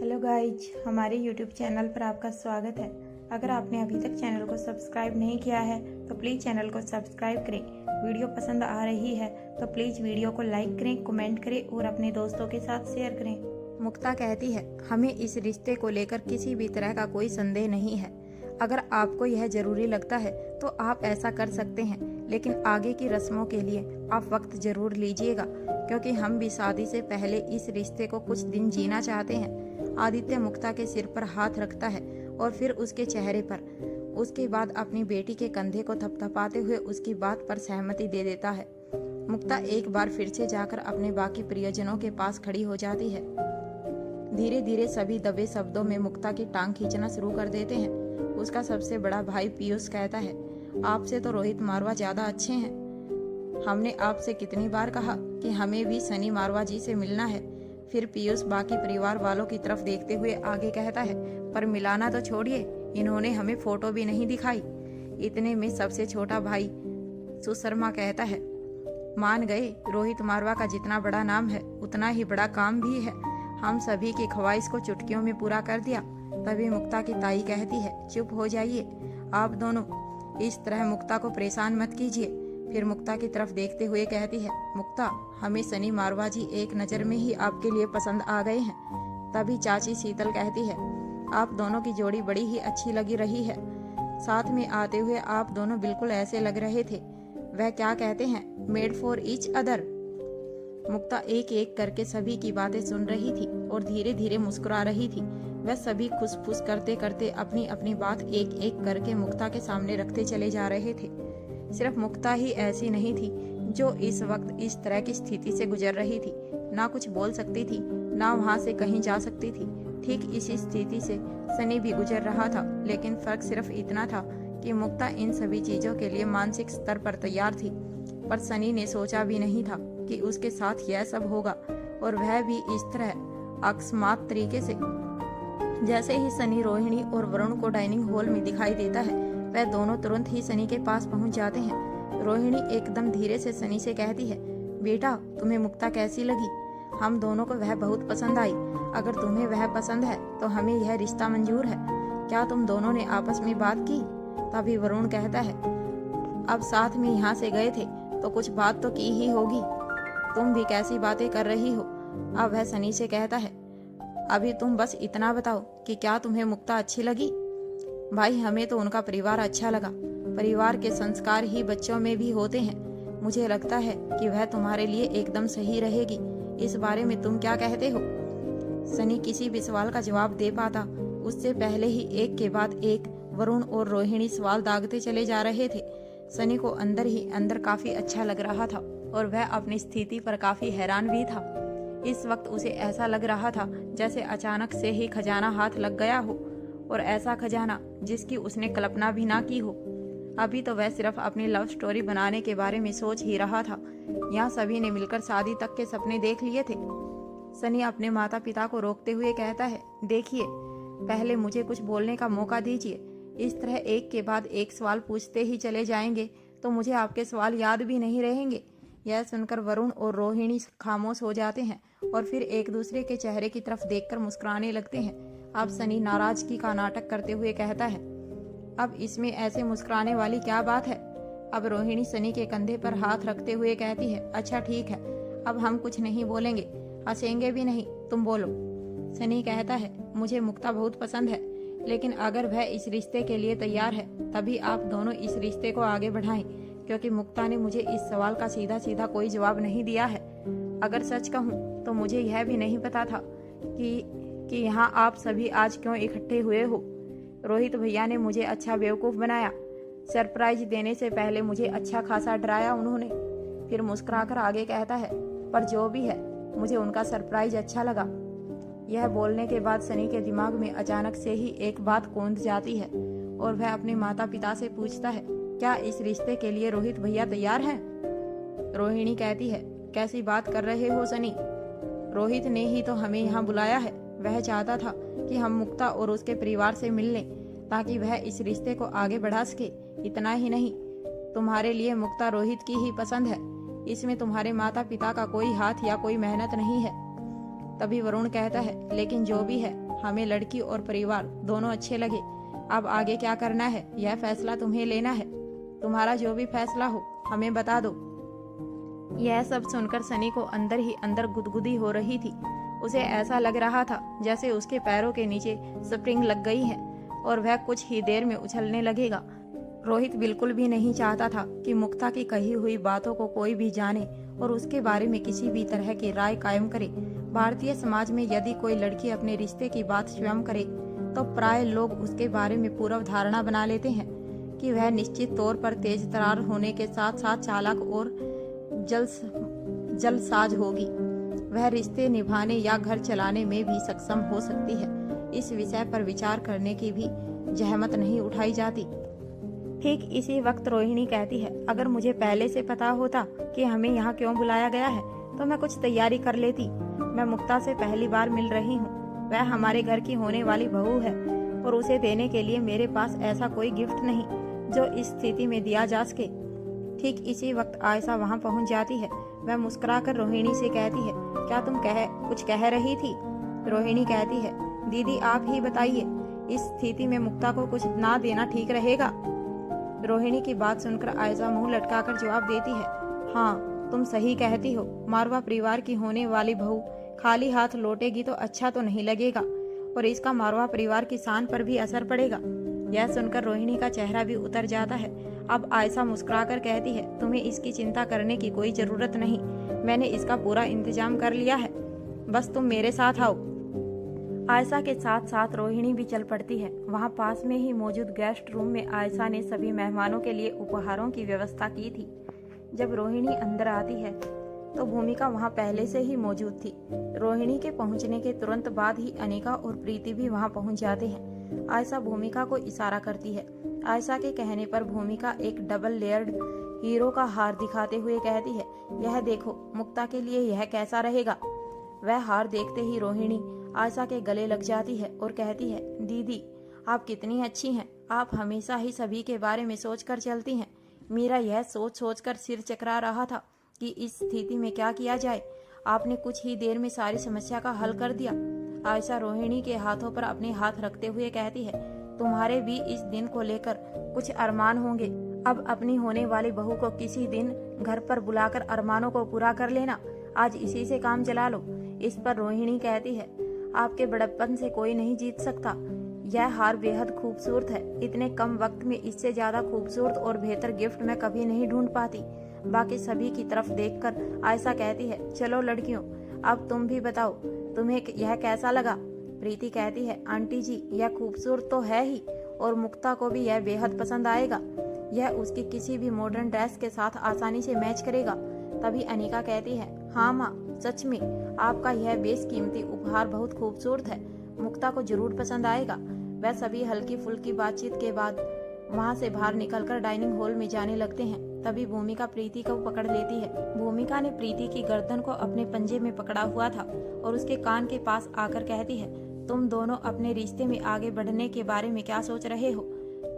Hello guys, हमारे YouTube channel पर आपका स्वागत है। अगर आपने अभी तक चैनल को सब्सक्राइब नहीं किया है तो प्लीज़ चैनल को सब्सक्राइब करें। वीडियो पसंद आ रही है तो प्लीज़ वीडियो को लाइक करें, कमेंट करें और अपने दोस्तों के साथ शेयर करें। मुक्ता कहती है, हमें इस रिश्ते को लेकर किसी भी तरह का कोई संदेह नहीं है। अगर आपको यह जरूरी लगता है तो आप ऐसा कर सकते हैं, लेकिन आगे की रस्मों के लिए आप वक्त जरूर लीजिएगा, क्योंकि हम भी शादी से पहले इस रिश्ते को कुछ दिन जीना चाहते हैं। आदित्य मुक्ता के सिर पर हाथ रखता है और फिर उसके चेहरे पर, उसके बाद अपनी बेटी के कंधे को थपथपाते हुए उसकी बात पर सहमति दे देता है। मुक्ता एक बार फिर से जाकर अपने बाकी प्रियजनों के पास खड़ी हो जाती है। धीरे धीरे सभी दबे शब्दों में मुक्ता की टांग खींचना शुरू कर देते हैं। उसका सबसे बड़ा भाई पीयूष कहता है, आपसे तो रोहित मारवा ज्यादा अच्छे हैं। हमने आपसे कितनी बार कहा कि हमें भी सनी मारवा जी से मिलना है। फिर पीयूष बाकी परिवार वालों की तरफ देखते हुए आगे कहता है, पर मिलाना तो छोड़िए, इन्होंने हमें फोटो भी नहीं दिखाई। इतने में सबसे छोटा भाई सुशर्मा कहता है, मान गए, रोहित मारवा का जितना बड़ा नाम है उतना ही बड़ा काम भी है। हम सभी की ख्वाहिश को चुटकियों में पूरा कर दिया। तभी मुक्ता की ताई कहती है, चुप हो जाइए आप दोनों, इस तरह मुक्ता को परेशान मत कीजिए। फिर मुक्ता की तरफ देखते हुए कहती है, मुक्ता, हमें सनी मारवा जी एक नज़र में ही आपके लिए पसंद आ गए हैं। तभी चाची शीतल कहती है, आप दोनों की जोड़ी बड़ी ही अच्छी लगी रही है। साथ में आते हुए आप दोनों बिल्कुल ऐसे लग रहे थे, वह क्या कहते हैं, मेड फॉर ईच अदर। मुक्ता एक एक करके सभी की बातें सुन रही थी और धीरे धीरे मुस्कुरा रही थी। वह सभी खुसफुस करते करते अपनी अपनी बात एक एक करके मुक्ता के सामने रखते चले जा रहे थे। सिर्फ मुक्ता ही ऐसी नहीं थी जो इस वक्त इस तरह की स्थिति से गुजर रही थी। ना कुछ बोल सकती थी, ना वहां से कहीं जा सकती थी। ठीक इसी स्थिति से सनी भी गुजर रहा था, लेकिन फर्क सिर्फ इतना था कि मुक्ता इन सभी चीजों के लिए मानसिक स्तर पर तैयार थी। पर सनी ने सोचा भी नहीं था कि उसके साथ यह सब होगा, और वह भी इस तरह अकस्मात तरीके से। जैसे ही सनी रोहिणी और वरुण को डाइनिंग हॉल में दिखाई देता है, वह दोनों तुरंत ही सनी के पास पहुंच जाते हैं। रोहिणी एकदम धीरे से सनी से कहती है, बेटा, तुम्हें मुक्ता कैसी लगी? हम दोनों को वह बहुत पसंद आई। अगर तुम्हें वह पसंद है तो हमें यह रिश्ता मंजूर है। क्या तुम दोनों ने आपस में बात की? तभी वरुण कहता है, अब साथ में यहाँ से गए थे तो कुछ बात तो की ही होगी। तुम भी कैसी बातें कर रही हो? अब वह सनी से कहता है, अभी तुम बस इतना बताओ कि क्या तुम्हें मुक्ता अच्छी लगी? भाई, हमें तो उनका परिवार अच्छा लगा। परिवार के संस्कार ही बच्चों में भी होते हैं। मुझे लगता है कि वह तुम्हारे लिए एकदम सही रहेगी। इस बारे में तुम क्या कहते हो? सनी किसी भी सवाल का जवाब दे पाता उससे पहले ही एक के बाद एक वरुण और रोहिणी सवाल दागते चले जा रहे थे। सनी को अंदर ही अंदर काफी अच्छा लग रहा था और वह अपनी स्थिति पर काफी हैरान भी था। इस वक्त उसे ऐसा लग रहा था जैसे अचानक से ही खजाना हाथ लग गया हो, और ऐसा खजाना जिसकी उसने कल्पना भी ना की हो। अभी तो वह सिर्फ अपनी लव स्टोरी बनाने के बारे में सोच ही रहा था। यहाँ सभी ने मिलकर शादी तक के सपने देख लिए थे। सनी अपने माता पिता को रोकते हुए कहता है, देखिए, पहले मुझे कुछ बोलने का मौका दीजिए। इस तरह एक के बाद एक सवाल पूछते ही चले जाएंगे तो मुझे आपके सवाल याद भी नहीं रहेंगे। यह सुनकर वरुण और रोहिणी खामोश हो जाते हैं और फिर एक दूसरे के चेहरे की तरफ देखकर मुस्कुराने लगते हैं। अब सनी नाराजगी का नाटक करते हुए कहता है, अब इसमें ऐसे मुस्कुराने वाली क्या बात है? अब रोहिणी सनी के कंधे पर हाथ रखते हुए कहती है, अच्छा ठीक है, अब हम कुछ नहीं बोलेंगे, हंसेंगे भी नहीं, तुम बोलो। सनी कहता है, मुझे मुक्ता बहुत पसंद है, लेकिन अगर वह इस रिश्ते के लिए तैयार है तभी आप दोनों इस रिश्ते को आगे बढ़ाएं, क्योंकि मुक्ता ने मुझे इस सवाल का सीधा सीधा कोई जवाब नहीं दिया है। अगर सच कहूँ तो मुझे यह भी नहीं पता था कि यहाँ आप सभी आज क्यों इकट्ठे हुए हो। रोहित भैया ने मुझे अच्छा बेवकूफ़ बनाया। सरप्राइज देने से पहले मुझे अच्छा खासा डराया उन्होंने। फिर मुस्कुराकर आगे कहता है, पर जो भी है, मुझे उनका सरप्राइज अच्छा लगा। यह बोलने के बाद सनी के दिमाग में अचानक से ही एक बात कौंध जाती है और वह अपने माता पिता से पूछता है, क्या इस रिश्ते के लिए रोहित भैया तैयार हैं? रोहिणी कहती है, कैसी बात कर रहे हो सनी? रोहित ने ही तो हमें यहाँ बुलाया है। वह चाहता था कि हम मुक्ता और उसके परिवार से मिल लें ताकि वह इस रिश्ते को आगे बढ़ा सके। इतना ही नहीं, तुम्हारे लिए मुक्ता रोहित की ही पसंद है। इसमें तुम्हारे माता पिता का कोई हाथ या कोई मेहनत नहीं है। तभी वरुण कहता है, लेकिन जो भी है, हमें लड़की और परिवार दोनों अच्छे लगे। अब आगे क्या करना है यह फैसला तुम्हें लेना है। तुम्हारा जो भी फैसला हो हमें बता दो। यह सब सुनकर सनी को अंदर ही अंदर गुदगुदी हो रही थी। उसे ऐसा लग रहा था जैसे उसके पैरों के नीचे स्प्रिंग लग गई है और वह कुछ ही देर में उछलने लगेगा। रोहित बिल्कुल भी नहीं चाहता था कि मुक्ता की कही हुई बातों को कोई भी जाने और उसके बारे में किसी भी तरह की राय कायम करे। भारतीय समाज में यदि कोई लड़की अपने रिश्ते की बात स्वयं करे तो प्राय लोग उसके बारे में पूर्व धारणा बना लेते हैं कि वह निश्चित तौर पर तेज तरार होने के साथ साथ चालाक और जलसाज होगी। वह रिश्ते निभाने या घर चलाने में भी सक्षम हो सकती है। इस विषय पर विचार करने की भी जहमत नहीं उठाई जाती। ठीक इसी वक्त रोहिणी कहती है, अगर मुझे पहले से पता होता कि हमें यहाँ क्यों बुलाया गया है तो मैं कुछ तैयारी कर लेती। मैं मुक्ता से पहली बार मिल रही हूँ। वह हमारे घर की होने वाली बहू है और उसे देने के लिए मेरे पास ऐसा कोई गिफ्ट नहीं जो इस स्थिति में दिया जा सके। ठीक इसी वक्त आयशा वहाँ पहुँच जाती है। वह मुस्कुराकर रोहिणी से कहती है, क्या तुम कुछ कह रही थी? रोहिणी कहती है, दीदी आप ही बताइए, इस स्थिति में मुक्ता को कुछ ना देना ठीक रहेगा? रोहिणी की बात सुनकर आयशा मुंह लटकाकर जवाब देती है, हाँ तुम सही कहती हो। मारवा परिवार की होने वाली बहू खाली हाथ लौटेगी तो अच्छा तो नहीं लगेगा और इसका मारवा परिवार की शान पर भी असर पड़ेगा। यह सुनकर रोहिणी का चेहरा भी उतर जाता है। अब आयशा मुस्कुराकर कहती है, तुम्हें इसकी चिंता करने की कोई जरूरत नहीं। मैंने इसका पूरा इंतजाम कर लिया है, बस तुम मेरे साथ आओ। आयशा के साथ साथ रोहिणी भी चल पड़ती है। वहाँ पास में ही मौजूद गेस्ट रूम में आयशा ने सभी मेहमानों के लिए उपहारों की व्यवस्था की थी। जब रोहिणी अंदर आती है तो भूमिका वहाँ पहले से ही मौजूद थी। रोहिणी के पहुँचने के तुरंत बाद ही अनिका और प्रीति भी वहाँ पहुँच जाते हैं। आयशा भूमिका को इशारा करती है। आयशा के कहने पर भूमिका एक डबल लेयर्ड हीरो का हार दिखाते हुए कहती है, यह देखो मुक्ता के लिए यह कैसा रहेगा। वह हार देखते ही रोहिणी आयशा के गले लग जाती है और कहती है, दीदी आप कितनी अच्छी हैं। आप हमेशा ही सभी के बारे में सोच कर चलती हैं। मेरा यह सोच सोचकर सिर चकरा रहा था कि इस स्थिति में क्या किया जाए। आपने कुछ ही देर में सारी समस्या का हल कर दिया। आयशा रोहिणी के हाथों पर अपने हाथ रखते हुए कहती है, तुम्हारे भी इस दिन को लेकर कुछ अरमान होंगे। अब अपनी होने वाली बहू को किसी दिन घर पर बुलाकर अरमानों को पूरा कर लेना। आज इसी से काम चला लो। इस पर रोहिणी कहती है, आपके बड़प्पन से कोई नहीं जीत सकता। यह हार बेहद खूबसूरत है। इतने कम वक्त में इससे ज्यादा खूबसूरत और बेहतर गिफ्ट मैं कभी नहीं ढूंढ पाती। बाकी सभी की तरफ देखकर आयशा कहती है, चलो लड़कियों अब तुम भी बताओ तुम्हें यह कैसा लगा। प्रीति कहती है, आंटी जी यह खूबसूरत तो है ही और मुक्ता को भी यह बेहद पसंद आएगा। यह उसकी किसी भी मॉडर्न ड्रेस के साथ आसानी से मैच करेगा। तभी अनिका कहती है, हाँ माँ सच में आपका यह बेशकीमती उपहार बहुत खूबसूरत है। मुक्ता को जरूर पसंद आएगा। वह सभी हल्की फुल्की बातचीत के बाद वहाँ से बाहर निकलकर डाइनिंग हॉल में जाने लगते हैं। तभी भूमिका प्रीति को पकड़ लेती है। भूमिका ने प्रीति की गर्दन को अपने पंजे में पकड़ा हुआ था और उसके कान के पास आकर कहती है, तुम दोनों अपने रिश्ते में आगे बढ़ने के बारे में क्या सोच रहे हो?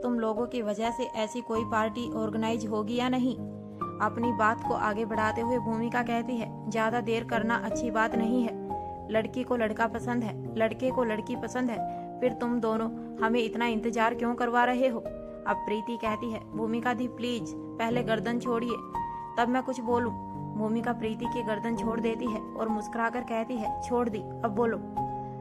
तुम लोगों की वजह से ऐसी कोई पार्टी ऑर्गेनाइज होगी या नहीं? अपनी बात को आगे बढ़ाते हुए भूमिका कहती है, ज्यादा देर करना अच्छी बात नहीं है। लड़की को लड़का पसंद है, लड़के को लड़की पसंद है, फिर तुम दोनों हमें इतना इंतजार क्यों करवा रहे हो? अब प्रीति कहती है, भूमिका दी प्लीज पहले गर्दन छोड़िए तब मैं कुछ बोलूं। भूमिका प्रीति की गर्दन छोड़ देती है और मुस्कुराकर कहती है, छोड़ दी अब बोलो।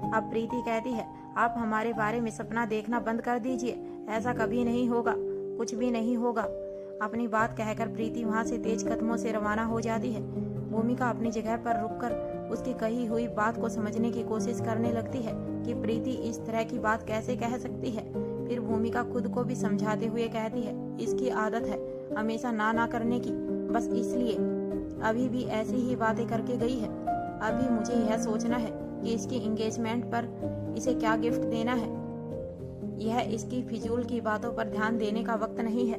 अब प्रीति कहती है, आप हमारे बारे में सपना देखना बंद कर दीजिए। ऐसा कभी नहीं होगा, कुछ भी नहीं होगा। अपनी बात कहकर प्रीति वहाँ से तेज कदमों से रवाना हो जाती है। भूमिका अपनी जगह पर रुककर उसकी कही हुई बात को समझने की कोशिश करने लगती है कि प्रीति इस तरह की बात कैसे कह सकती है। फिर भूमिका खुद को भी समझाते हुए कहती है, इसकी आदत है हमेशा ना करने की, बस इसलिए अभी भी ऐसी ही बातें करके गई है। अभी मुझे यह सोचना है कि इसकी एंगेजमेंट पर इसे क्या गिफ्ट देना है। यह इसकी फिजूल की बातों पर ध्यान देने का वक्त नहीं है।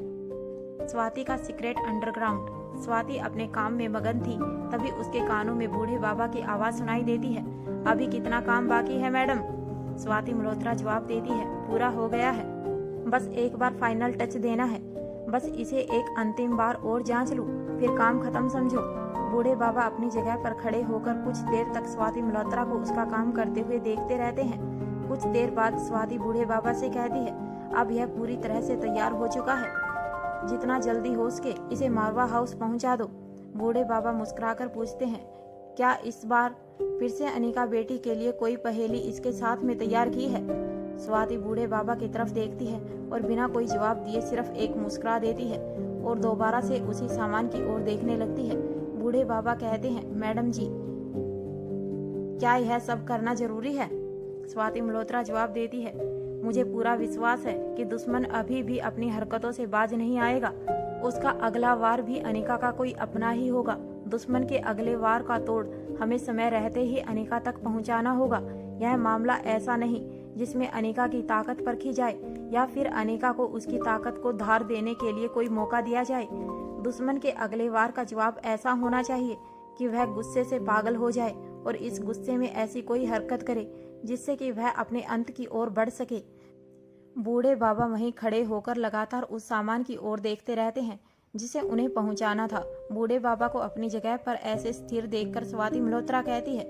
स्वाति का सीक्रेट अंडरग्राउंड। स्वाति अपने काम में मगन थी, तभी उसके कानों में बूढ़े बाबा की आवाज सुनाई देती है, अभी कितना काम बाकी है मैडम? स्वाति मल्होत्रा जवाब देती है, पूरा हो गया है, बस एक बार फाइनल टच देना है। बस इसे एक अंतिम बार और जांच लूं, फिर काम खत्म समझो। बूढ़े बाबा अपनी जगह पर खड़े होकर कुछ देर तक स्वाति मल्होत्रा को उसका काम करते हुए देखते रहते हैं। कुछ देर बाद स्वाति बूढ़े बाबा से कहती है, अब यह पूरी तरह से तैयार हो चुका है, जितना जल्दी हो सके इसे मारवा हाउस पहुंचा दो। बूढ़े बाबा मुस्कुराकर पूछते हैं, क्या इस बार फिर से अनिका बेटी के लिए कोई पहेली इसके साथ में तैयार की है? स्वाति बूढ़े बाबा की तरफ देखती है और बिना कोई जवाब दिए सिर्फ एक मुस्कुरा देती है और दोबारा से उसी सामान की ओर देखने लगती है। बूढ़े बाबा कहते हैं, मैडम जी, क्या यह सब करना जरूरी है? स्वाति मल्होत्रा जवाब देती है, मुझे पूरा विश्वास है कि दुश्मन अभी भी अपनी हरकतों से बाज नहीं आएगा। उसका अगला वार भी अनिका का कोई अपना ही होगा। दुश्मन के अगले वार का तोड़ हमें समय रहते ही अनिका तक पहुंचाना होगा। यह मामला ऐसा नहीं जिसमें अनिका की ताकत परखी जाए या फिर अनिका को उसकी ताकत को धार देने के लिए कोई मौका दिया जाए। दुश्मन के अगले वार का जवाब ऐसा होना चाहिए कि वह गुस्से से पागल हो जाए और इस गुस्से में ऐसी कोई हरकत करे जिससे कि वह अपने अंत की ओर बढ़ सके। बूढ़े बाबा वहीं खड़े होकर लगातार उस सामान की ओर देखते रहते हैं जिसे उन्हें पहुंचाना था। बूढ़े बाबा को अपनी जगह पर ऐसे स्थिर देखकर स्वाति मल्होत्रा कहती है,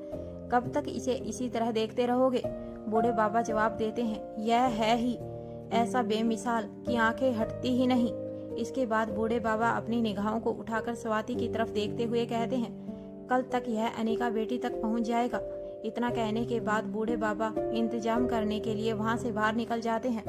कब तक इसे इसी तरह देखते रहोगे? बूढ़े बाबा जवाब देते हैं, यह है ही ऐसा बेमिसाल कि आंखें हटती ही नहीं। इसके बाद बूढ़े बाबा अपनी निगाहों को उठाकर स्वाति की तरफ देखते हुए कहते हैं, कल तक यह अनिका बेटी तक पहुंच जाएगा। इतना कहने के बाद बूढ़े बाबा इंतजाम करने के लिए वहां से बाहर निकल जाते हैं।